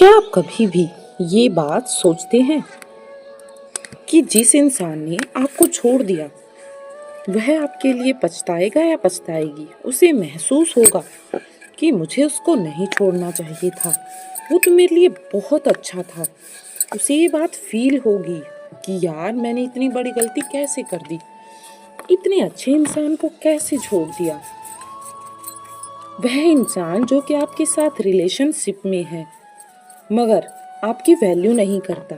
क्या आप कभी भी ये बात सोचते हैं कि जिस इंसान ने आपको छोड़ दिया वह आपके लिए पछताएगा या पछताएगी? उसे महसूस होगा कि मुझे उसको नहीं छोड़ना चाहिए था, वो तो मेरे लिए बहुत अच्छा था। उसे ये बात फील होगी कि यार मैंने इतनी बड़ी गलती कैसे कर दी, इतने अच्छे इंसान को कैसे छोड़ दिया। वह इंसान जो कि आपके साथ रिलेशनशिप में है मगर आपकी वैल्यू नहीं करता,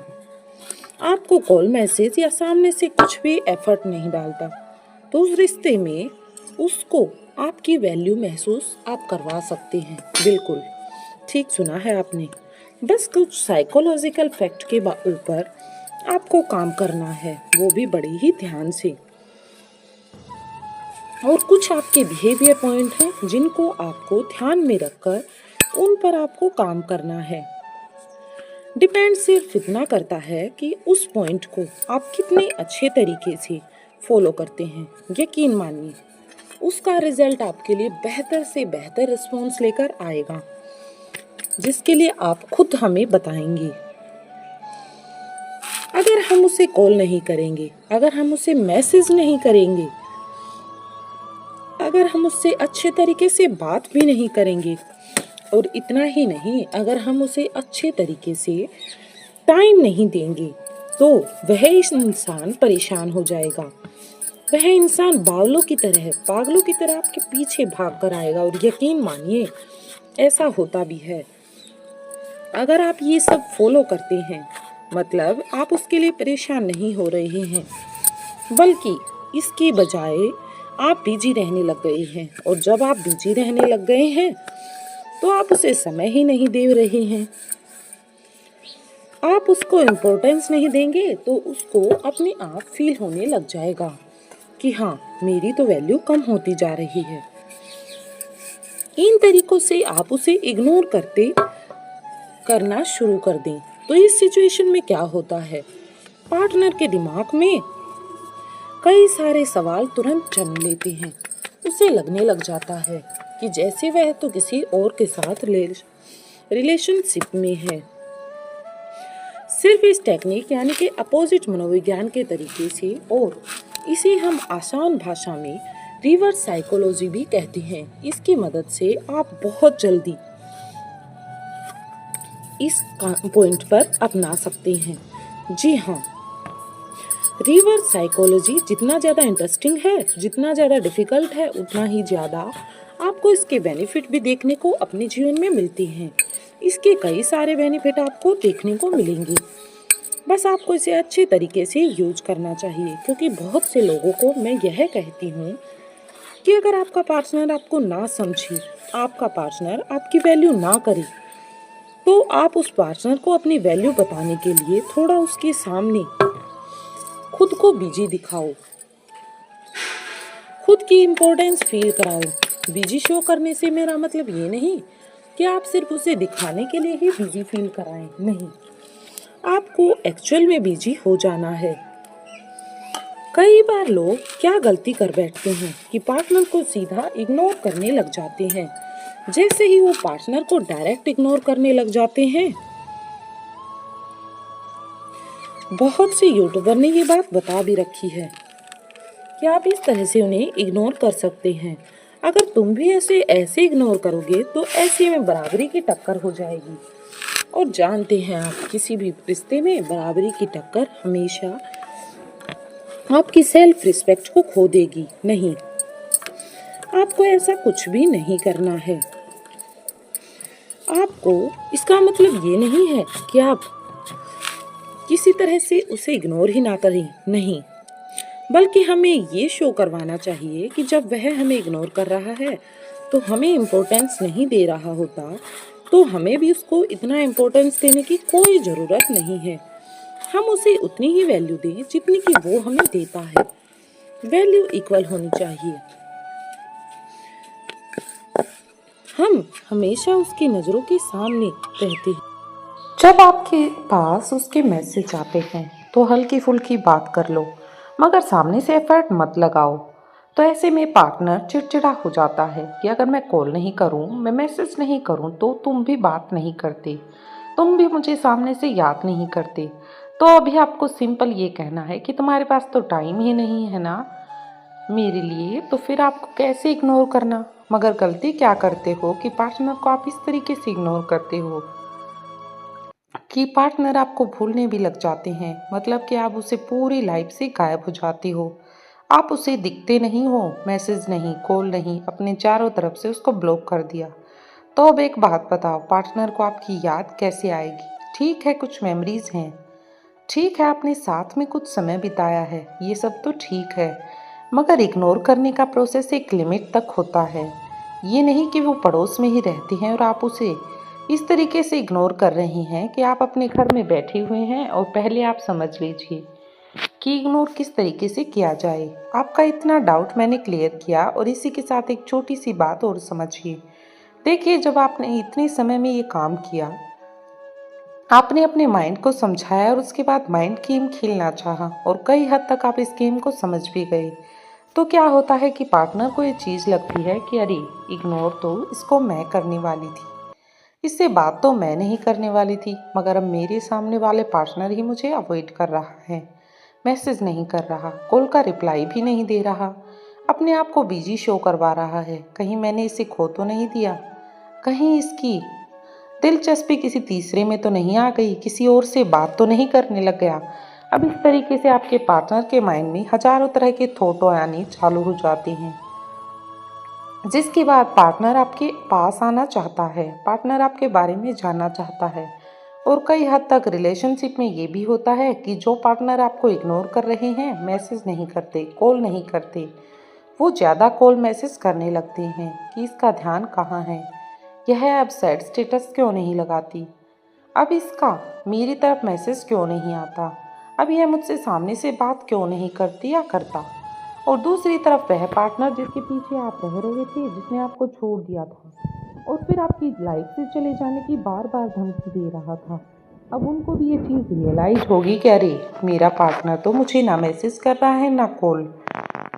आपको कॉल मैसेज या सामने से कुछ भी एफर्ट नहीं डालता, तो उस रिश्ते में उसको आपकी वैल्यू महसूस आप करवा सकते हैं। बिल्कुल ठीक सुना है आपने। बस कुछ साइकोलॉजिकल फैक्ट के ऊपर आपको काम करना है, वो भी बड़े ही ध्यान से। और कुछ आपके बिहेवियर पॉइंट हैं जिनको आपको ध्यान में रखकर उन पर आपको काम करना है। डिपेंड सिर्फ इतना करता है कि उस पॉइंट को आप कितने अच्छे तरीके से फॉलो करते हैं। यकीन मानिए उसका रिजल्ट आपके लिए बेहतर से बेहतर रिस्पॉन्स लेकर आएगा, जिसके लिए आप खुद हमें बताएंगे। अगर हम उसे कॉल नहीं करेंगे, अगर हम उसे मैसेज नहीं करेंगे, अगर हम उससे अच्छे तरीके से बात भी नहीं करेंगे, और इतना ही नहीं, अगर हम उसे अच्छे तरीके से टाइम नहीं देंगे, तो वह इंसान परेशान हो जाएगा। वह इंसान पागलों की तरह आपके पीछे भाग कर आएगा। और यकीन मानिए ऐसा होता भी है। अगर आप ये सब फॉलो करते हैं मतलब आप उसके लिए परेशान नहीं हो रहे हैं, बल्कि इसके बजाय आप बिजी रहने लग गए हैं। और जब आप बिजी रहने लग गए हैं तो आप उसे समय ही नहीं दे रहे हैं, आप उसको इम्पोर्टेंस नहीं देंगे, तो उसको अपने आप फील होने लग जाएगा कि हाँ मेरी तो वैल्यू कम होती जा रही है। इन तरीकों से आप उसे इग्नोर करना शुरू कर दें। तो इस सिचुएशन में क्या होता है, पार्टनर के दिमाग में कई सारे सवाल तुरंत जन्म लेते हैं। उसे लगने लग जाता है कि जैसे वह तो किसी और के साथ रिलेशनशिप में है। सिर्फ इस टेक्निक यानी कि अपोजिट मनोविज्ञान के तरीके से, और इसे हम आसान भाषा में रिवर्स साइकोलॉजी भी कहते हैं, इसकी मदद से आप बहुत जल्दी इस पॉइंट पर अपना सकते हैं। जी हाँ, रिवर्स साइकोलॉजी जितना ज़्यादा इंटरेस्टिंग है, जितना ज़्यादा डिफिकल्ट है, उतना ही ज़्यादा आपको इसके बेनिफिट भी देखने को अपने जीवन में मिलते हैं। इसके कई सारे बेनिफिट आपको देखने को मिलेंगे, बस आपको इसे अच्छे तरीके से यूज करना चाहिए। क्योंकि बहुत से लोगों को मैं यह कहती हूँ कि अगर आपका पार्टनर आपको ना समझे, आपका पार्टनर आपकी वैल्यू ना करे, तो आप उस पार्टनर को अपनी वैल्यू बताने के लिए थोड़ा उसके सामने खुद को बिजी दिखाओ, खुद की इम्पोर्टेंस फील कराओ। बिजी शो करने से मेरा मतलब ये नहीं कि आप सिर्फ उसे दिखाने के लिए ही बिजी फील कराएं, नहीं, आपको एक्चुअल में बिजी हो जाना है। कई बार लोग क्या गलती कर बैठते हैं कि पार्टनर को सीधा इग्नोर करने लग जाते हैं। जैसे ही वो पार्टनर को डायरेक्ट इग्नोर करने लग जाते हैं, बहुत से यूट्यूबर ने ये बात बता भी रखी है कि आप इस तरह से उन्हें इग्नोर कर सकते हैं। अगर तुम भी ऐसे इग्नोर करोगे तो ऐसे में बराबरी की टक्कर हो जाएगी। और जानते हैं आप, किसी भी रिश्ते में बराबरी की टक्कर हमेशा आपकी सेल्फ रिस्पेक्ट को खो देगी। नहीं, आपको ऐसा कुछ भी नहीं करना है। आपको इसका मतलब ये नहीं है कि आप किसी तरह से उसे इग्नोर ही ना करें, नहीं, बल्कि हमें ये शो करवाना चाहिए कि जब वह हमें इग्नोर कर रहा है तो हमें इम्पोर्टेंस नहीं दे रहा होता, तो हमें भी उसको इतना इम्पोर्टेंस देने की कोई ज़रूरत नहीं है। हम उसे उतनी ही वैल्यू दें जितनी कि वो हमें देता है। वैल्यू इक्वल होनी चाहिए। हम हमेशा उसकी नज़रों के सामने रहते हैं। जब आपके पास उसके मैसेज आते हैं तो हल्की फुल्की बात कर लो, मगर सामने से एफर्ट मत लगाओ। तो ऐसे में पार्टनर चिड़चिड़ा हो जाता है कि अगर मैं कॉल नहीं करूं, मैं मैसेज नहीं करूं, तो तुम भी बात नहीं करते। तुम भी मुझे सामने से याद नहीं करते, तो अभी आपको सिंपल ये कहना है कि तुम्हारे पास तो टाइम ही नहीं है ना मेरे लिए, तो फिर आपको कैसे इग्नोर करना। मगर गलती क्या करते हो कि पार्टनर को आप इस तरीके से इग्नोर करते हो कि पार्टनर आपको भूलने भी लग जाते हैं। मतलब कि आप उसे पूरी लाइफ से गायब हो जाते हो। आप उसे दिखते नहीं हो, मैसेज नहीं, कॉल नहीं, अपने चारों तरफ से उसको ब्लॉक कर दिया। तो अब एक बात बताओ, पार्टनर को आपकी याद कैसे आएगी। ठीक है, कुछ मेमोरीज हैं, ठीक है आपने साथ में कुछ समय बिताया है, ये सब तो ठीक है, मगर इग्नोर करने का प्रोसेस एक लिमिट तक होता है। ये नहीं कि वो पड़ोस में ही रहते हैं और आप उसे इस तरीके से इग्नोर कर रही हैं कि आप अपने घर में बैठे हुए हैं। और पहले आप समझ लीजिए कि इग्नोर किस तरीके से किया जाए। आपका इतना डाउट मैंने क्लियर किया, और इसी के साथ एक छोटी सी बात और समझिए। देखिए, जब आपने इतने समय में ये काम किया, आपने अपने माइंड को समझाया और उसके बाद माइंड गेम खेलना चाहा, और कई हद तक आप इस गेम को समझ भी गए। तो क्या होता है कि पार्टनर को ये चीज़ लगती है कि अरे, इग्नोर तो इसको मैं करने वाली थी, इससे बात तो मैं नहीं करने वाली थी, मगर अब मेरे सामने वाले पार्टनर ही मुझे अवॉइड कर रहा है, मैसेज नहीं कर रहा, कॉल का रिप्लाई भी नहीं दे रहा, अपने आप को बिजी शो करवा रहा है। कहीं मैंने इसे खो तो नहीं दिया, कहीं इसकी दिलचस्पी किसी तीसरे में तो नहीं आ गई, किसी और से बात तो नहीं करने लग गया। अब इस तरीके से आपके पार्टनर के माइंड में हजारों तरह के थॉट आने चालू हो जाते हैं, जिसके बाद पार्टनर आपके पास आना चाहता है, पार्टनर आपके बारे में जानना चाहता है। और कई हद तक रिलेशनशिप में ये भी होता है कि जो पार्टनर आपको इग्नोर कर रहे हैं, मैसेज नहीं करते, कॉल नहीं करते, वो ज़्यादा कॉल मैसेज करने लगते हैं कि इसका ध्यान कहाँ है, यह अब सैड स्टेटस क्यों नहीं लगाती, अब इसका मेरी तरफ मैसेज क्यों नहीं आता, अब यह मुझसे सामने से बात क्यों नहीं करती या करता। और दूसरी तरफ वह पार्टनर जिसके पीछे आप रह रहे थे, जिसने आपको छोड़ दिया था और फिर आपकी लाइफ से चले जाने की बार बार धमकी दे रहा था, अब उनको भी ये चीज़ रियलाइज होगी कि अरे, मेरा पार्टनर तो मुझे ना मैसेज कर रहा है ना कॉल।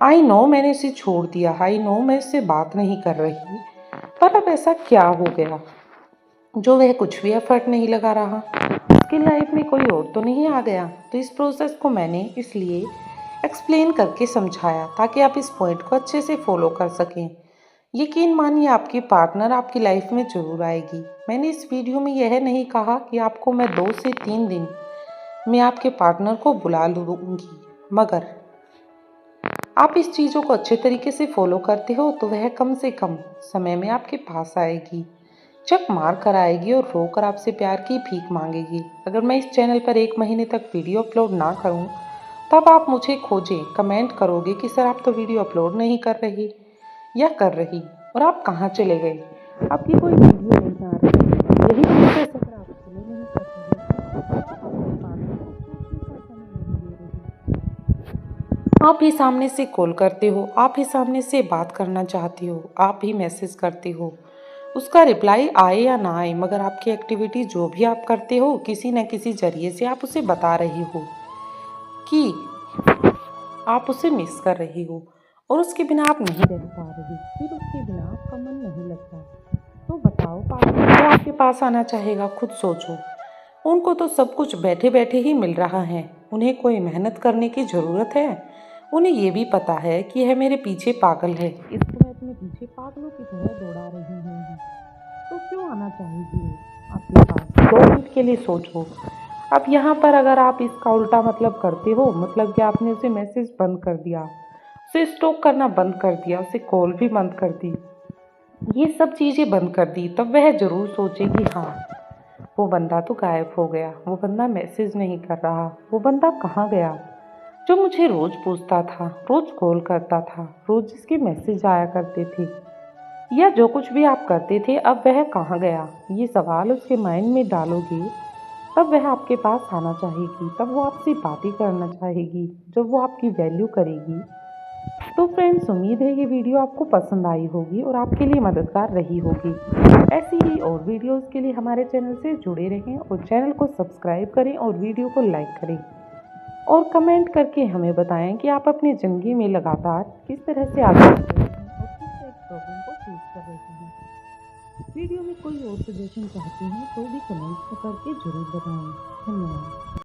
आई नो मैंने इसे छोड़ दिया, आई नो मैं इससे बात नहीं कर रही, पर अब ऐसा क्या हो गया जो वह कुछ भी एफर्ट नहीं लगा रहा। उसकी लाइफ में कोई और तो नहीं आ गया। तो इस प्रोसेस को मैंने इसलिए एक्सप्लेन करके समझाया ताकि आप इस पॉइंट को अच्छे से फॉलो कर सकें। यकीन मानिए, आपकी पार्टनर आपकी लाइफ में ज़रूर आएगी। मैंने इस वीडियो में यह नहीं कहा कि आपको मैं 2 से 3 दिन में आपके पार्टनर को बुला लूँगी, मगर आप इस चीज़ों को अच्छे तरीके से फॉलो करते हो तो वह कम से कम समय में आपके पास आएगी, जब मार कर आएगी और रोकर आपसे प्यार की भीख मांगेगी। अगर मैं इस चैनल पर 1 महीने तक वीडियो अपलोड ना करूं, तब आप मुझे खोजें, कमेंट करोगे कि सर आप तो वीडियो अपलोड नहीं कर रही या कर रही, और आप कहाँ चले गए, आपकी कोई वीडियो नहीं आ रही। यही प्रोसेस अगर आप फॉलो नहीं करते हो तो आप अपने पार्टनर को सोचने का समय नहीं दे रही। आप ही सामने से कॉल करते हो, आप ही सामने से बात करना चाहते हो, आप ही मैसेज करते हो, उसका रिप्लाई आए या ना आए, मगर आपकी एक्टिविटी जो भी आप करते हो, किसी न किसी जरिए से आप उसे बता रही हो कि आप उसे मिस कर रही हो और उसके बिना आप नहीं रह पा रही, फिर उसके बिना आपका मन नहीं लगता। तो बताओ, पार्टनर तो आपके पास आना चाहेगा, खुद सोचो। उनको तो सब कुछ बैठे बैठे ही मिल रहा है, उन्हें कोई मेहनत करने की ज़रूरत है। उन्हें ये भी पता है कि यह मेरे पीछे पागल है, इसको मैं अपने पीछे पागलों की तरह दौड़ा रही हूँ, तो क्यों आना चाहेगी आपके पास। 2 मिनट के लिए सोचो। अब यहाँ पर अगर आप इसका उल्टा मतलब करते हो, मतलब कि आपने उसे मैसेज बंद कर दिया, उसे स्टॉक करना बंद कर दिया, उसे कॉल भी बंद कर दी, ये सब चीज़ें बंद कर दी, तब वह ज़रूर सोचेगी हाँ, वो बंदा तो गायब हो गया, वो बंदा मैसेज नहीं कर रहा, वो बंदा कहाँ गया जो मुझे रोज़ पूछता था, रोज़ कॉल करता था, रोज़ जिसके मैसेज आया करते थे, या जो कुछ भी आप करते थे, अब वह कहाँ गया। ये सवाल उसके माइंड में डालोगे, तब वह आपके पास आना चाहेगी, तब वो आपसे बातें करना चाहेगी, जब वो आपकी वैल्यू करेगी। तो फ्रेंड्स, उम्मीद है ये वीडियो आपको पसंद आई होगी और आपके लिए मददगार रही होगी। ऐसी ही और वीडियोस के लिए हमारे चैनल से जुड़े रहें और चैनल को सब्सक्राइब करें और वीडियो को लाइक करें और कमेंट करके हमें बताएं कि आप अपनी ज़िंदगी में लगातार किस तरह से आगे बढ़ रहे हैं और किस एक प्रॉब्लम को फेस कर रहे हैं। वीडियो में कोई और सजेशन चाहते हैं तो भी कमेंट करके ज़रूर बताएं। धन्यवाद।